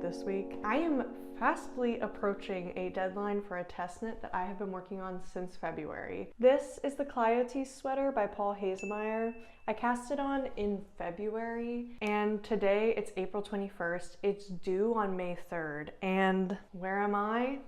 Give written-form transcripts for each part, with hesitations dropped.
this week. I am fastly approaching a deadline for a test knit that I have been working on since February. This is the Clio sweater by Paul Hazemeyer. I cast it on in February, and today it's April 21st. It's due on May 3rd, and where am I?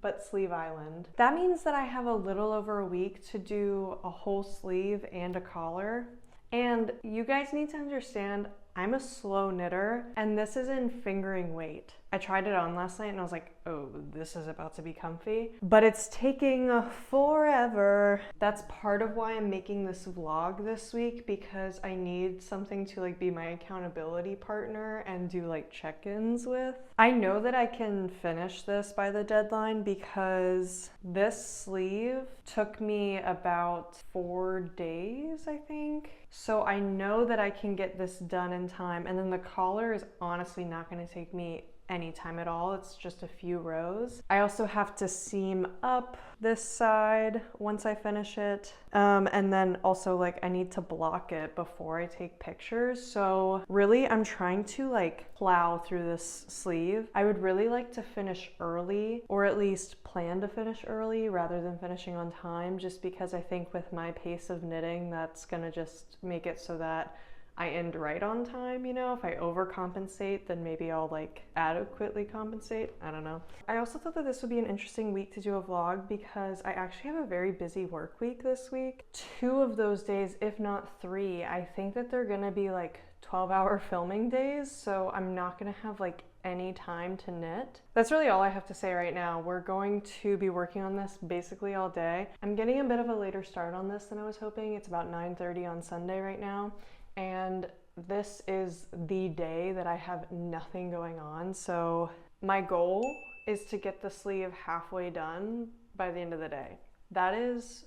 But Sleeve Island. That means that I have a little over a week to do a whole sleeve and a collar. And you guys need to understand, I'm a slow knitter, and this is in fingering weight. I tried it on last night and I was like, oh, this is about to be comfy. But it's taking forever. That's part of why I'm making this vlog this week, because I need something to like be my accountability partner and do like check-ins with. I know that I can finish this by the deadline because this sleeve took me about 4 days, I think. So I know that I can get this done in time. And then the collar is honestly not going to take me any time at all. It's just a few rows. I also have to seam up this side once I finish it. And then also like I need to block it before I take pictures. So really I'm trying to like plow through this sleeve. I would really like to finish early, or at least plan to finish early rather than finishing on time, just because I think with my pace of knitting, that's gonna just make it so that I end right on time, you know? If I overcompensate, then maybe I'll like adequately compensate. I don't know. I also thought that this would be an interesting week to do a vlog because I actually have a very busy work week this week. 2 of those days, if not 3, I think that they're gonna be like 12-hour filming days, so I'm not gonna have like any time to knit. That's really all I have to say right now. We're going to be working on this basically all day. I'm getting a bit of a later start on this than I was hoping. It's about 9:30 on Sunday right now. And this is the day that I have nothing going on. So my goal is to get the sleeve halfway done by the end of the day. That is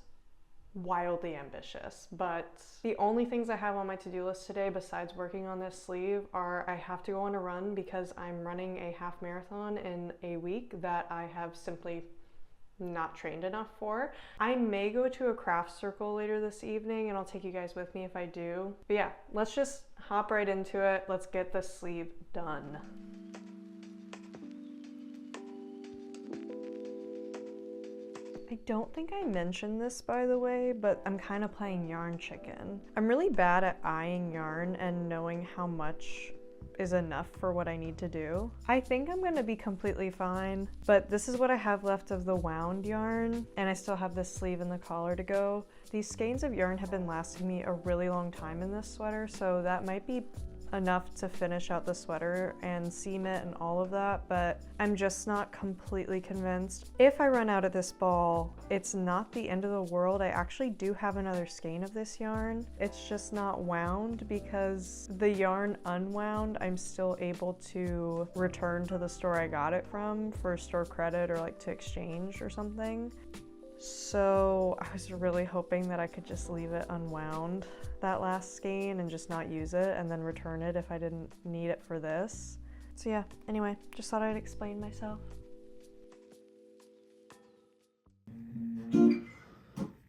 wildly ambitious, but the only things I have on my to-do list today besides working on this sleeve are I have to go on a run because I'm running a half marathon in a week that I have simply not trained enough for. I may go to a craft circle later this evening and I'll take you guys with me if I do. But yeah, let's just hop right into it. Let's get the sleeve done. I don't think I mentioned this, by the way, but I'm kind of playing yarn chicken. I'm really bad at eyeing yarn and knowing how much is enough for what I need to do. I think I'm gonna be completely fine, but this is what I have left of the wound yarn, and I still have this sleeve and the collar to go. These skeins of yarn have been lasting me a really long time in this sweater, so that might be enough to finish out the sweater and seam it and all of that, but I'm just not completely convinced. If I run out of this ball, it's not the end of the world. I actually do have another skein of this yarn. It's just not wound, because the yarn unwound, I'm still able to return to the store I got it from for store credit or like to exchange or something. So I was really hoping that I could just leave it unwound, that last skein, and just not use it and then return it if I didn't need it for this. So yeah, anyway, just thought I'd explain myself.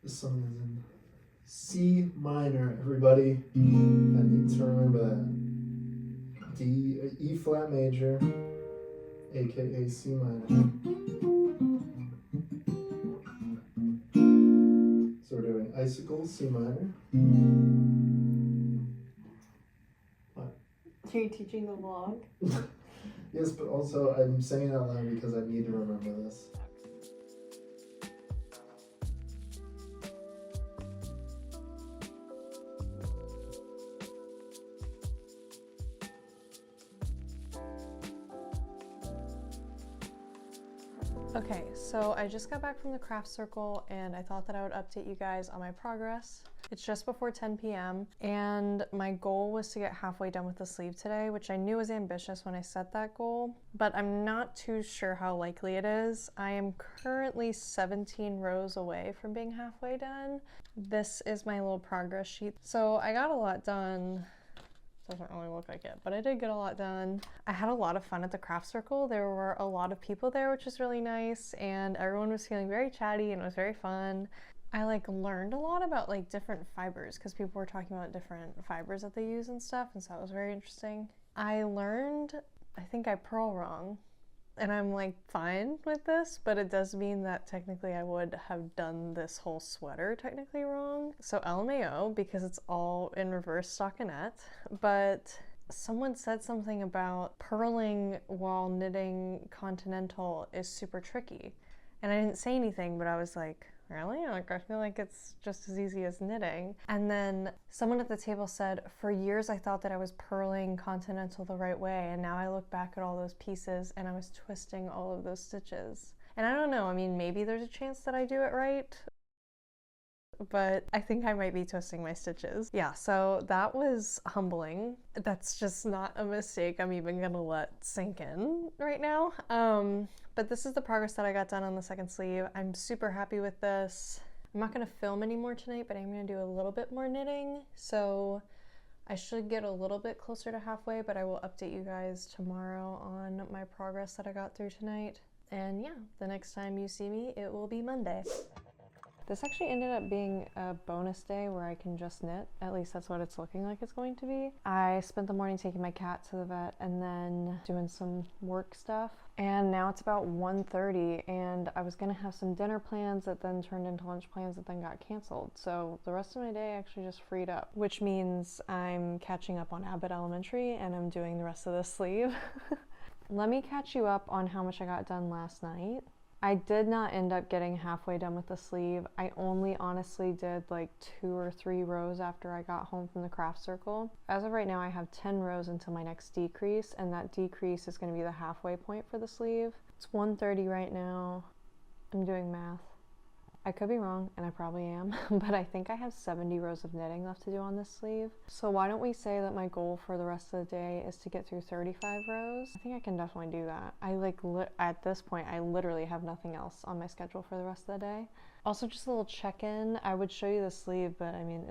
This song is in C minor, everybody. I need to remember that. E flat major, aka C minor. So we're doing icicle, C minor. What? Are you teaching the vlog? Yes, but also I'm saying it out loud because I need to remember this. Okay, so I just got back from the craft circle and I thought that I would update you guys on my progress. It's just before 10 p.m. and my goal was to get halfway done with the sleeve today, which I knew was ambitious when I set that goal, but I'm not too sure how likely it is. I am currently 17 rows away from being halfway done. This is my little progress sheet. So I got a lot done. Doesn't really look like it, but I did get a lot done. I had a lot of fun at the craft circle. There were a lot of people there, which was really nice, and everyone was feeling very chatty and it was very fun. I like learned a lot about like different fibers because people were talking about different fibers that they use and stuff, and so that was very interesting. I learned I think I purl wrong. And I'm like fine with this, but it does mean that technically I would have done this whole sweater technically wrong. So LMAO, because it's all in reverse stockinette. But someone said something about purling while knitting continental is super tricky. And I didn't say anything, but I was like, really? Like, I feel like it's just as easy as knitting. And then someone at the table said, for years I thought that I was purling continental the right way, and now I look back at all those pieces and I was twisting all of those stitches. And I don't know, I mean, maybe there's a chance that I do it right, but I think I might be twisting my stitches. Yeah, so that was humbling. That's just not a mistake I'm even gonna let sink in right now. But this is the progress that I got done on the second sleeve. I'm super happy with this. I'm not gonna film anymore tonight, but I'm gonna do a little bit more knitting. So I should get a little bit closer to halfway, but I will update you guys tomorrow on my progress that I got through tonight. And yeah, the next time you see me, it will be Monday. This actually ended up being a bonus day where I can just knit. At least that's what it's looking like it's going to be. I spent the morning taking my cat to the vet and then doing some work stuff. And now it's about 1:30 and I was gonna have some dinner plans that then turned into lunch plans that then got canceled. So the rest of my day actually just freed up, which means I'm catching up on Abbott Elementary and I'm doing the rest of the sleeve. Let me catch you up on how much I got done last night. I did not end up getting halfway done with the sleeve. I only honestly did like 2 or 3 rows after I got home from the craft circle. As of right now, I have 10 rows until my next decrease, and that decrease is going to be the halfway point for the sleeve. It's 1:30 right now. I'm doing math. I could be wrong, and I probably am, but I think I have 70 rows of knitting left to do on this sleeve. So why don't we say that my goal for the rest of the day is to get through 35 rows? I think I can definitely do that. At this point, I literally have nothing else on my schedule for the rest of the day. Also, just a little check-in. I would show you the sleeve, but I mean,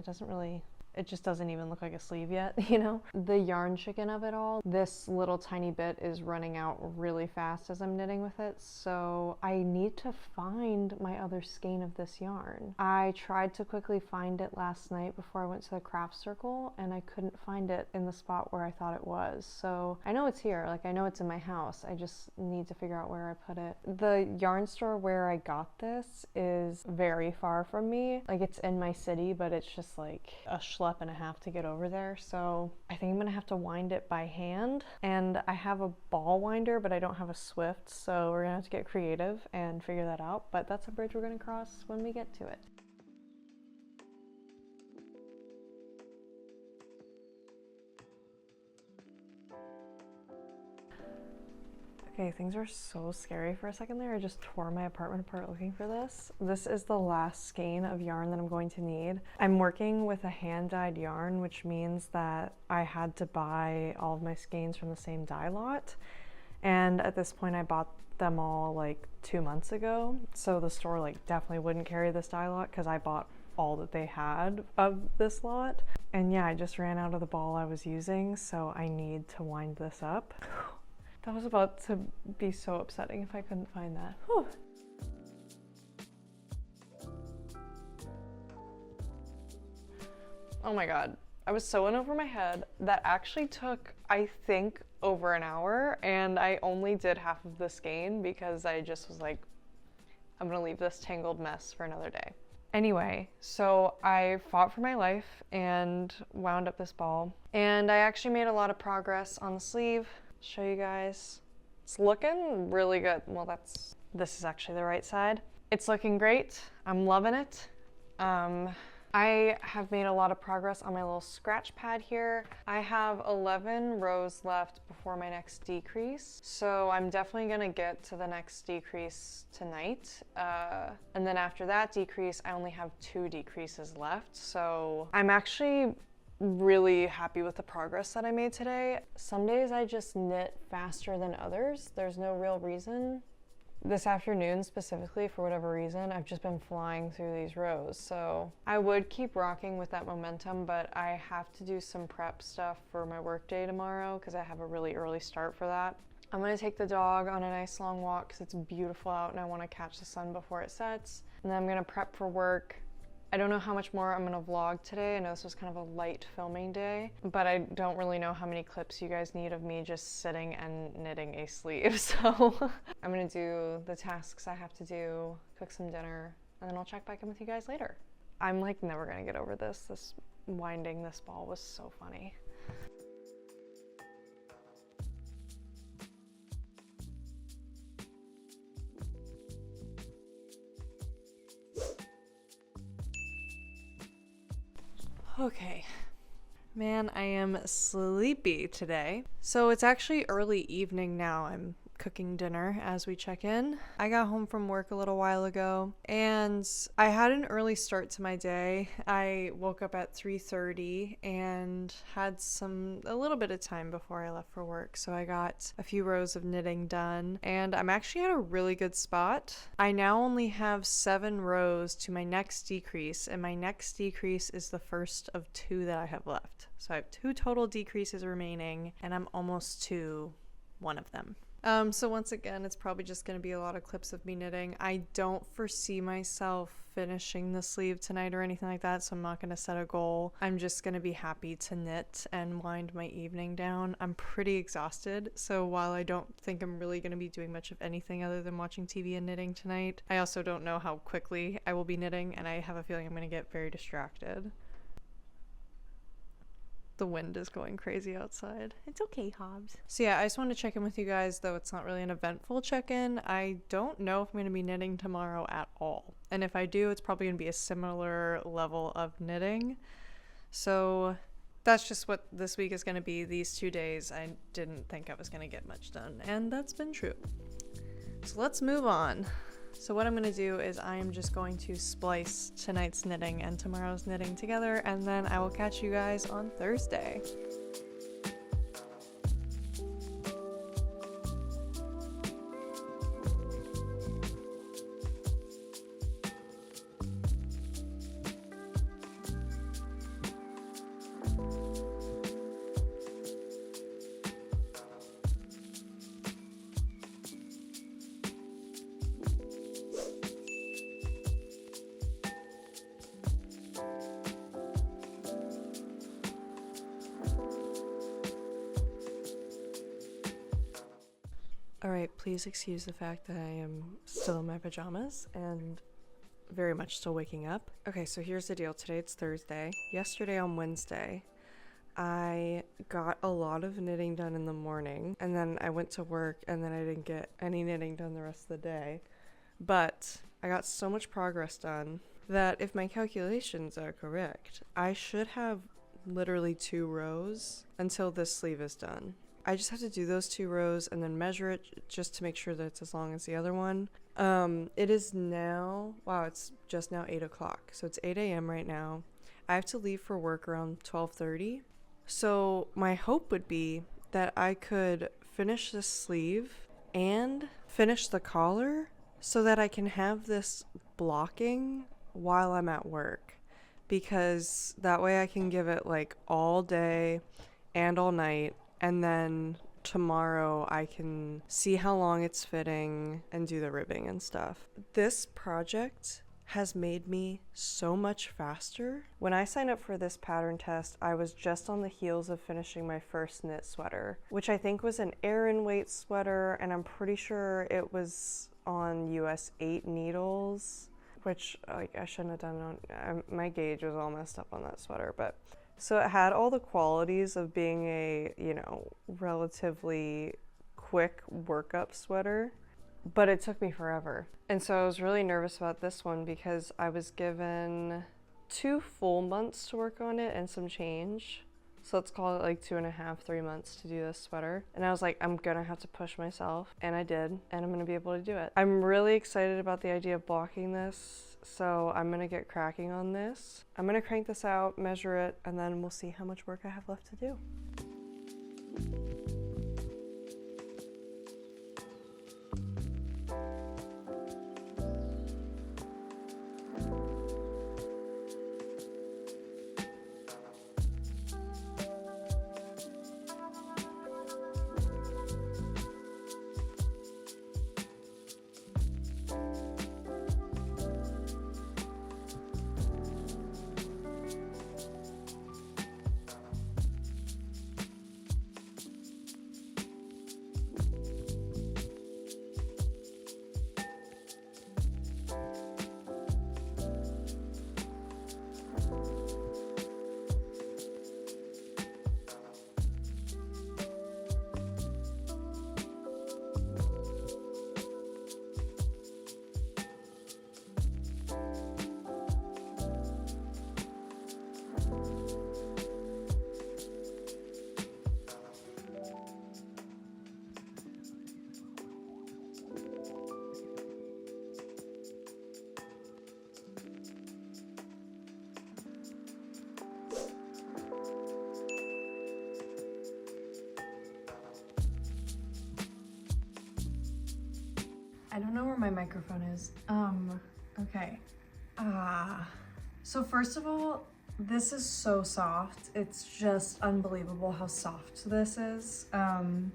it just doesn't even look like a sleeve yet, you know? The yarn chicken of it all, this little tiny bit is running out really fast as I'm knitting with it, so I need to find my other skein of this yarn. I tried to quickly find it last night before I went to the craft circle, and I couldn't find it in the spot where I thought it was. So I know it's here, like I know it's in my house, I just need to figure out where I put it. The yarn store where I got this is very far from me. Like it's in my city, but it's just like a schlep and a half to get over there, so I think I'm gonna have to wind it by hand. And I have a ball winder, but I don't have a Swift, so we're gonna have to get creative and figure that out, but that's a bridge we're gonna cross when we get to it. Okay, things are so scary for a second there. I just tore my apartment apart looking for this. This is the last skein of yarn that I'm going to need. I'm working with a hand-dyed yarn, which means that I had to buy all of my skeins from the same dye lot. And at this point, I bought them all like 2 months ago. So the store like definitely wouldn't carry this dye lot because I bought all that they had of this lot. And yeah, I just ran out of the ball I was using, so I need to wind this up. That was about to be so upsetting if I couldn't find that. Whew. Oh my god, I was so in over my head. That actually took, I think, over an hour, and I only did half of the skein because I just was like, I'm gonna leave this tangled mess for another day. Anyway, so I fought for my life and wound up this ball, and I actually made a lot of progress on the sleeve. Show you guys. It's looking really good. Well, this is actually the right side. It's looking great. I'm loving it. I have made a lot of progress on my little scratch pad here. I have 11 rows left before my next decrease, so I'm definitely gonna get to the next decrease tonight. And then after that decrease, I only have 2 decreases left, so I'm actually really happy with the progress that I made today. Some days I just knit faster than others. There's no real reason. This afternoon specifically, for whatever reason, I've just been flying through these rows. So I would keep rocking with that momentum, but I have to do some prep stuff for my work day tomorrow because I have a really early start for that. I'm gonna take the dog on a nice long walk because it's beautiful out and I want to catch the sun before it sets. And then I'm gonna prep for work. I don't know how much more I'm gonna vlog today. I know this was kind of a light filming day, but I don't really know how many clips you guys need of me just sitting and knitting a sleeve. So I'm gonna do the tasks I have to do, cook some dinner, and then I'll check back in with you guys later. I'm like never gonna get over this. This winding this ball was so funny. Okay, man, I am sleepy today. So it's actually early evening now. I'm cooking dinner as we check in. I got home from work a little while ago and I had an early start to my day. I woke up at 3:30 and had a little bit of time before I left for work. So I got a few rows of knitting done and I'm actually at a really good spot. I now only have 7 rows to my next decrease, and my next decrease is the first of 2 that I have left. So I have 2 total decreases remaining and I'm almost to one of them. So once again, it's probably just going to be a lot of clips of me knitting. I don't foresee myself finishing the sleeve tonight or anything like that, so I'm not going to set a goal. I'm just going to be happy to knit and wind my evening down. I'm pretty exhausted, so while I don't think I'm really going to be doing much of anything other than watching TV and knitting tonight, I also don't know how quickly I will be knitting, and I have a feeling I'm going to get very distracted. The wind is going crazy outside. It's okay, Hobbs. So yeah, I just wanted to check in with you guys, though it's not really an eventful check-in. I don't know if I'm going to be knitting tomorrow at all. And if I do, it's probably going to be a similar level of knitting. So that's just what this week is going to be. These 2 days, I didn't think I was going to get much done. And that's been true. So let's move on. So what I'm going to do is I am just going to splice tonight's knitting and tomorrow's knitting together, and then I will catch you guys on Thursday. Alright, please excuse the fact that I am still in my pajamas and very much still waking up. Okay, so here's the deal. Today it's Thursday. Yesterday on Wednesday, I got a lot of knitting done in the morning, and then I went to work and then I didn't get any knitting done the rest of the day. But I got so much progress done that if my calculations are correct, I should have literally 2 rows until this sleeve is done. I just have to do those 2 rows and then measure it just to make sure that it's as long as the other one. It is now, wow, it's just now 8 o'clock. So it's 8 a.m. right now. I have to leave for work around 12:30. So my hope would be that I could finish this sleeve and finish the collar so that I can have this blocking while I'm at work. Because that way I can give it like all day and all night. And then tomorrow I can see how long it's fitting and do the ribbing and stuff. This project has made me so much faster. When I signed up for this pattern test, I was just on the heels of finishing my first knit sweater, which I think was an Aran weight sweater, and I'm pretty sure it was on US 8 needles, which like I shouldn't have done it on, my gauge was all messed up on that sweater, but so it had all the qualities of being a, you know, relatively quick workup sweater, but it took me forever. And so I was really nervous about this one because I was given 2 full months to work on it and some change. So let's call it like 2.5, 3 months to do this sweater. And I was like, I'm gonna have to push myself, and I did, and I'm gonna be able to do it. I'm really excited about the idea of blocking this, so I'm gonna get cracking on this. I'm gonna crank this out, measure it, and then we'll see how much work I have left to do. I don't know where my microphone is. Okay. So first of all, this is so soft. It's just unbelievable how soft this is.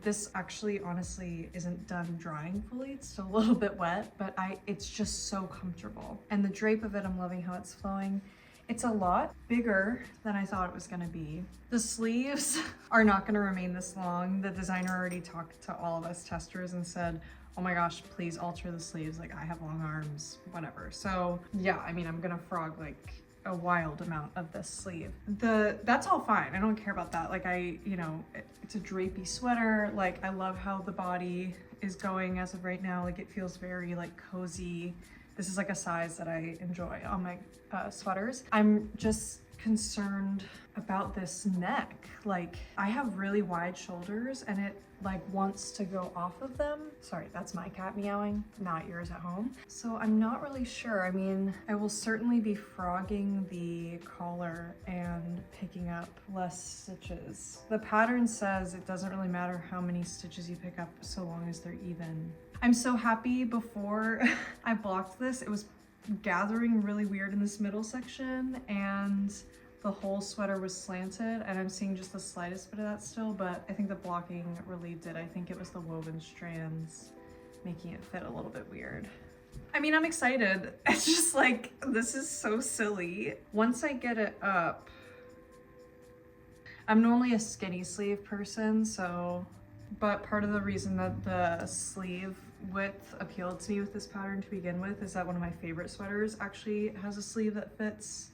This actually honestly isn't done drying fully. It's still a little bit wet, but it's just so comfortable. And the drape of it, I'm loving how it's flowing. It's a lot bigger than I thought it was gonna be. The sleeves are not gonna remain this long. The designer already talked to all of us testers and said, oh my gosh, please alter the sleeves. Like, I have long arms, whatever. So yeah, I mean, I'm gonna frog like a wild amount of this sleeve. That's all fine. I don't care about that. Like, it's a drapey sweater. Like, I love how the body is going as of right now. Like, it feels very like cozy. This is like a size that I enjoy on my sweaters. I'm just concerned about this neck. Like, I have really wide shoulders and it like wants to go off of them. Sorry, that's my cat meowing, not yours at home. So I'm not really sure. I mean, I will certainly be frogging the collar and picking up less stitches. The pattern says it doesn't really matter how many stitches you pick up so long as they're even. I'm so happy. Before I blocked this, it was gathering really weird in this middle section and the whole sweater was slanted, and I'm seeing just the slightest bit of that still, but I think the blocking relieved it. I think it was the woven strands making it fit a little bit weird. I mean, I'm excited. It's just like, this is so silly. Once I get it up, I'm normally a skinny sleeve person, but part of the reason that the sleeve width appealed to me with this pattern to begin with is that one of my favorite sweaters actually has a sleeve that fits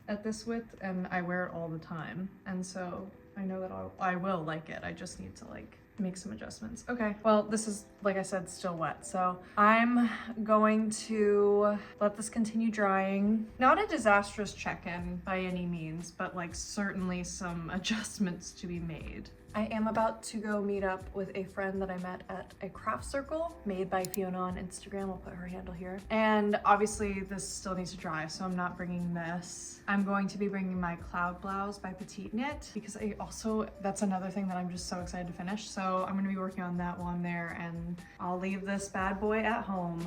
at this width, and I wear it all the time. And so I know that I will like it. I just need to like make some adjustments. Okay, well, this is, like I said, still wet. So I'm going to let this continue drying. Not a disastrous check-in by any means, but like certainly some adjustments to be made. I am about to go meet up with a friend that I met at a craft circle made by Fiona on Instagram. I'll put her handle here. And obviously this still needs to dry, so I'm not bringing this. I'm going to be bringing my cloud blouse by Petite Knit because that's another thing that I'm just so excited to finish. So I'm gonna be working on that one there, and I'll leave this bad boy at home.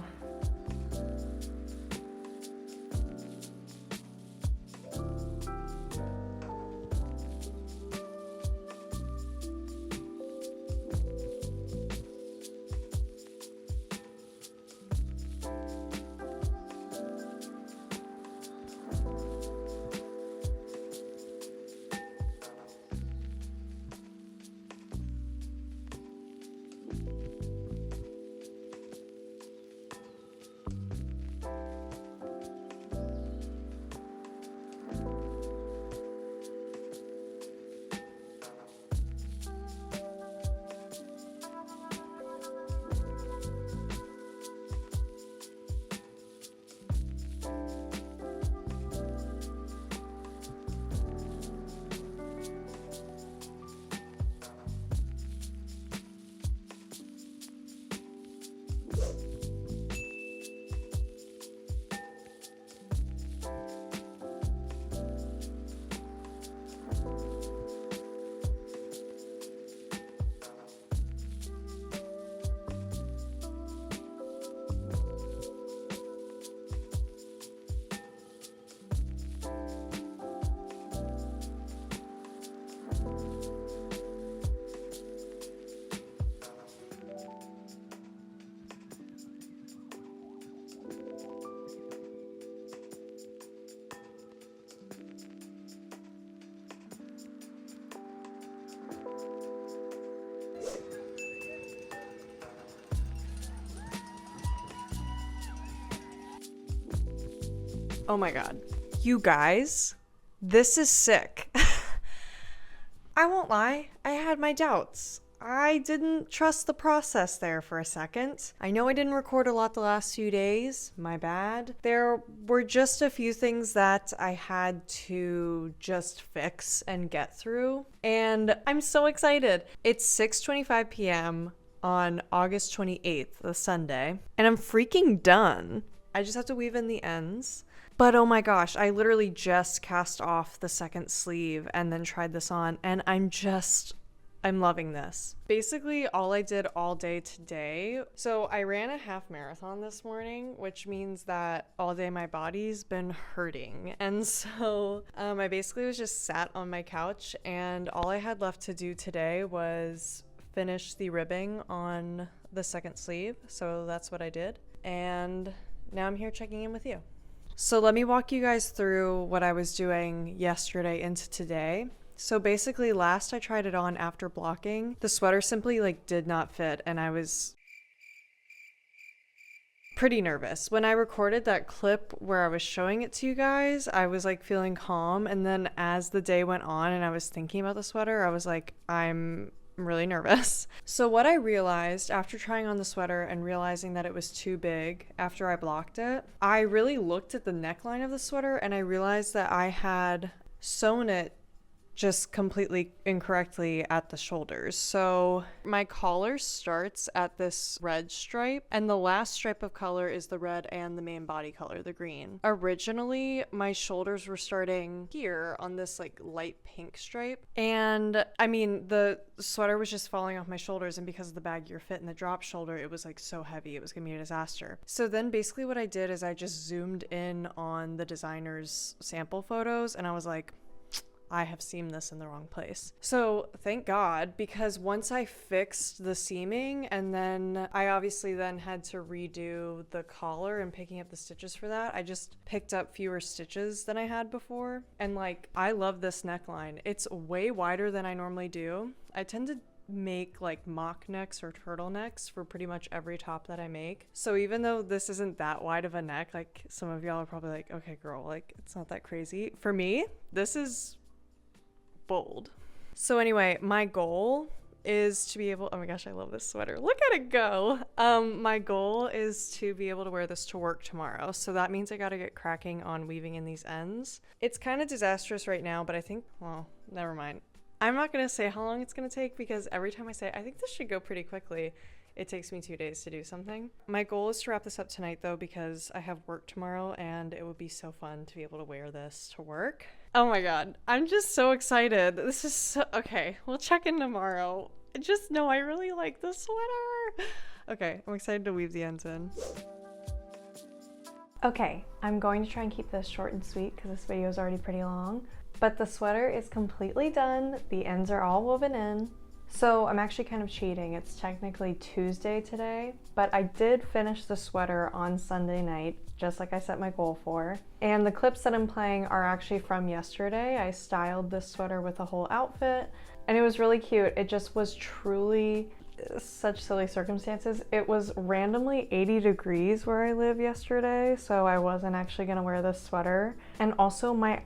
Oh my god. You guys, this is sick. I won't lie, I had my doubts. I didn't trust the process there for a second. I know I didn't record a lot the last few days, my bad. There were just a few things that I had to just fix and get through, and I'm so excited. It's 6:25 p.m. on August 28th, the Sunday, and I'm freaking done. I just have to weave in the ends. But oh my gosh, I literally just cast off the second sleeve and then tried this on, and I'm just I'm loving this. Basically, all I did all day today. So I ran a half marathon this morning, which means that all day my body's been hurting. And so I basically was just sat on my couch, and all I had left to do today was finish the ribbing on the second sleeve. So that's what I did. And now I'm here checking in with you. So let me walk you guys through what I was doing yesterday into today. So basically, last I tried it on after blocking, the sweater simply did not fit, and I was pretty nervous. When I recorded that clip where I was showing it to you guys, I was feeling calm, and then as the day went on and I was thinking about the sweater, I was like, I'm really nervous. So what I realized after trying on the sweater and realizing that it was too big after I blocked it, I really looked at the neckline of the sweater and I realized that I had sewn it just completely incorrectly at the shoulders. So my collar starts at this red stripe, and the last stripe of color is the red and the main body color, the green. Originally, my shoulders were starting here on this light pink stripe, and I mean, the sweater was just falling off my shoulders, and because of the baggier fit and the drop shoulder, it was so heavy, it was gonna be a disaster. So then basically what I did is I just zoomed in on the designer's sample photos, and I was like, I have seamed this in the wrong place. So thank God, because once I fixed the seaming, and then I obviously then had to redo the collar and picking up the stitches for that, I just picked up fewer stitches than I had before. And I love this neckline. It's way wider than I normally do. I tend to make mock necks or turtlenecks for pretty much every top that I make. So even though this isn't that wide of a neck, some of y'all are probably like, okay girl, it's not that crazy. For me, this is bold. So anyway, my goal is to be able, oh my gosh, I love this sweater. Look at it go. My goal is to be able to wear this to work tomorrow. So that means I got to get cracking on weaving in these ends. It's kind of disastrous right now, but I think, well, never mind. I'm not going to say how long it's going to take because every time I say, I think this should go pretty quickly, it takes me 2 days to do something. My goal is to wrap this up tonight though, because I have work tomorrow and it would be so fun to be able to wear this to work. Oh my God, I'm just so excited. This is so, okay, we'll check in tomorrow. Just know I really like this sweater. Okay, I'm excited to weave the ends in. Okay, I'm going to try and keep this short and sweet because this video is already pretty long, but the sweater is completely done. The ends are all woven in. So I'm actually kind of cheating. It's technically Tuesday today, but I did finish the sweater on Sunday night, just like I set my goal for. And the clips that I'm playing are actually from yesterday. I styled this sweater with a whole outfit, and it was really cute. It just was truly such silly circumstances. It was randomly 80 degrees where I live yesterday, so I wasn't actually gonna wear this sweater. And also my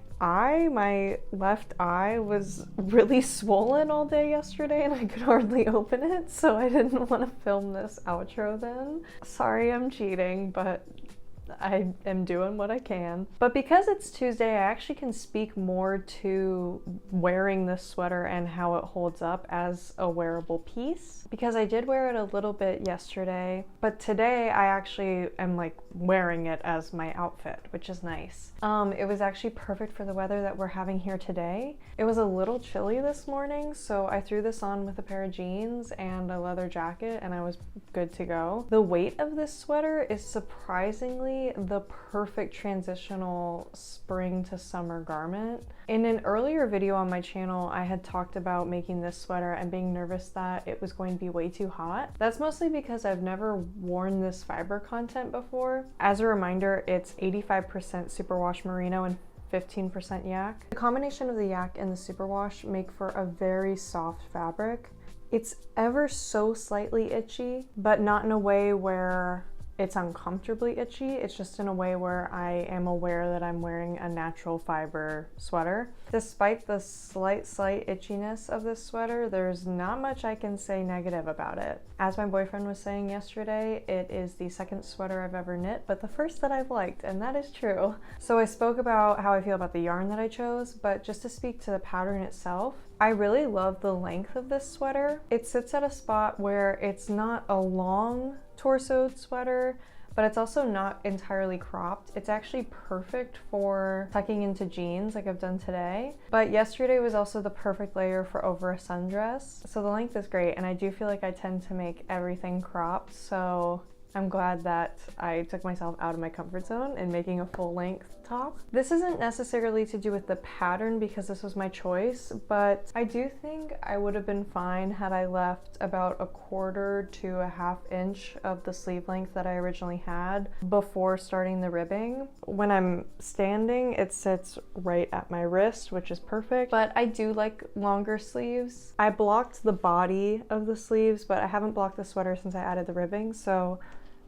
left eye was really swollen all day yesterday and I could hardly open it, so I didn't want to film this outro then. Sorry I'm cheating, but I am doing what I can. But because it's Tuesday, I actually can speak more to wearing this sweater and how it holds up as a wearable piece, because I did wear it a little bit yesterday, but today I actually am wearing it as my outfit, which is nice. It was actually perfect for the weather that we're having here today. It was a little chilly this morning, so I threw this on with a pair of jeans and a leather jacket and I was good to go. The weight of this sweater is surprisingly the perfect transitional spring to summer garment. In an earlier video on my channel, I had talked about making this sweater and being nervous that it was going to be way too hot. That's mostly because I've never worn this fiber content before. As a reminder, it's 85% superwash merino and 15% yak. The combination of the yak and the superwash make for a very soft fabric. It's ever so slightly itchy, but not in a way where it's uncomfortably itchy. It's just in a way where I am aware that I'm wearing a natural fiber sweater. Despite the slight itchiness of this sweater, there's not much I can say negative about it. As my boyfriend was saying yesterday, it is the second sweater I've ever knit, but the first that I've liked, and that is true. So I spoke about how I feel about the yarn that I chose, but just to speak to the pattern itself, I really love the length of this sweater. It sits at a spot where it's not a long torsoed sweater, but it's also not entirely cropped. It's actually perfect for tucking into jeans like I've done today. But yesterday was also the perfect layer for over a sundress. So the length is great, and I do feel like I tend to make everything cropped, so I'm glad that I took myself out of my comfort zone in making a full length top. This isn't necessarily to do with the pattern because this was my choice, but I do think I would have been fine had I left about 1/4 to a 1/2 inch of the sleeve length that I originally had before starting the ribbing. When I'm standing, it sits right at my wrist, which is perfect, but I do like longer sleeves. I blocked the body of the sleeves, but I haven't blocked the sweater since I added the ribbing, so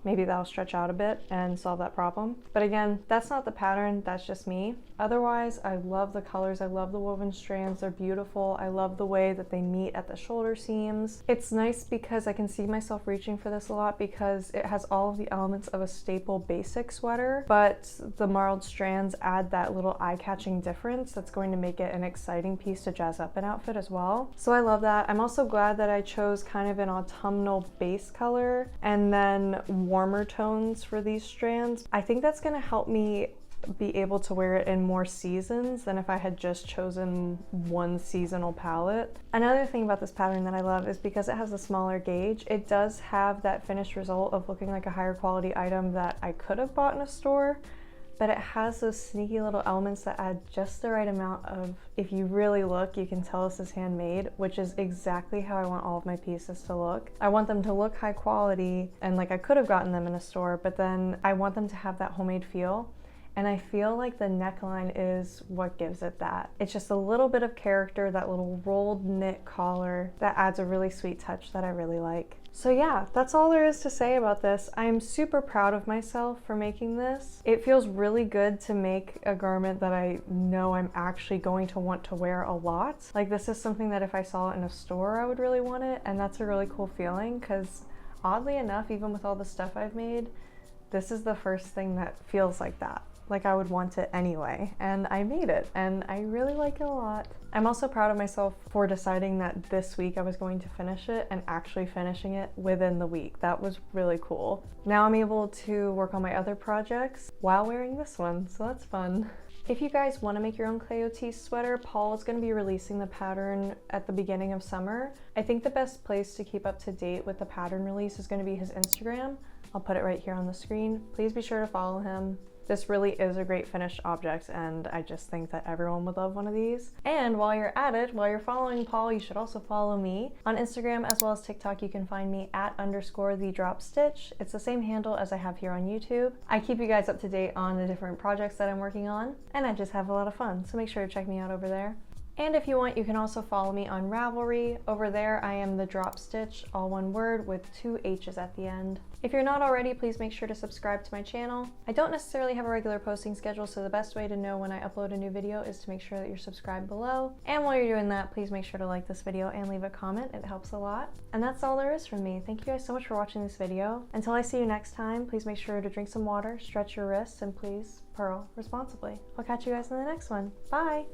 maybe that'll stretch out a bit and solve that problem. But again, that's not the pattern, that's just me. Otherwise, I love the colors, I love the woven strands, they're beautiful. I love the way that they meet at the shoulder seams. It's nice because I can see myself reaching for this a lot because it has all of the elements of a staple basic sweater, but the marled strands add that little eye-catching difference that's going to make it an exciting piece to jazz up an outfit as well. So I love that. I'm also glad that I chose kind of an autumnal base color and then warmer tones for these strands. I think that's going to help me be able to wear it in more seasons than if I had just chosen one seasonal palette. Another thing about this pattern that I love is because it has a smaller gauge, it does have that finished result of looking like a higher quality item that I could have bought in a store, but it has those sneaky little elements that add just the right amount of, if you really look, you can tell this is handmade, which is exactly how I want all of my pieces to look. I want them to look high quality and like I could have gotten them in a store, but then I want them to have that homemade feel. And I feel like the neckline is what gives it that. It's just a little bit of character, that little rolled knit collar that adds a really sweet touch that I really like. So yeah, that's all there is to say about this. I am super proud of myself for making this. It feels really good to make a garment that I know I'm actually going to want to wear a lot. Like this is something that if I saw it in a store, I would really want it. And that's a really cool feeling because oddly enough, even with all the stuff I've made, this is the first thing that feels like that. Like I would want it anyway, and I made it, and I really like it a lot. I'm also proud of myself for deciding that this week I was going to finish it and actually finishing it within the week. That was really cool. Now I'm able to work on my other projects while wearing this one, so that's fun. If you guys want to make your own Cleo Tease sweater, Paul is going to be releasing the pattern at the beginning of summer. I think the best place to keep up to date with the pattern release is going to be his Instagram. I'll put it right here on the screen. Please be sure to follow him. This really is a great finished object, and I just think that everyone would love one of these. And while you're at it, while you're following Paul, you should also follow me. On Instagram as well as TikTok, you can find me at _thedropstitch. It's the same handle as I have here on YouTube. I keep you guys up to date on the different projects that I'm working on, and I just have a lot of fun, so make sure to check me out over there. And if you want, you can also follow me on Ravelry. Over there, I am the Drop Stitch, all one word with 2 H's at the end. If you're not already, please make sure to subscribe to my channel. I don't necessarily have a regular posting schedule, so the best way to know when I upload a new video is to make sure that you're subscribed below. And while you're doing that, please make sure to like this video and leave a comment. It helps a lot. And that's all there is from me. Thank you guys so much for watching this video. Until I see you next time, please make sure to drink some water, stretch your wrists, and please purl responsibly. I'll catch you guys in the next one. Bye!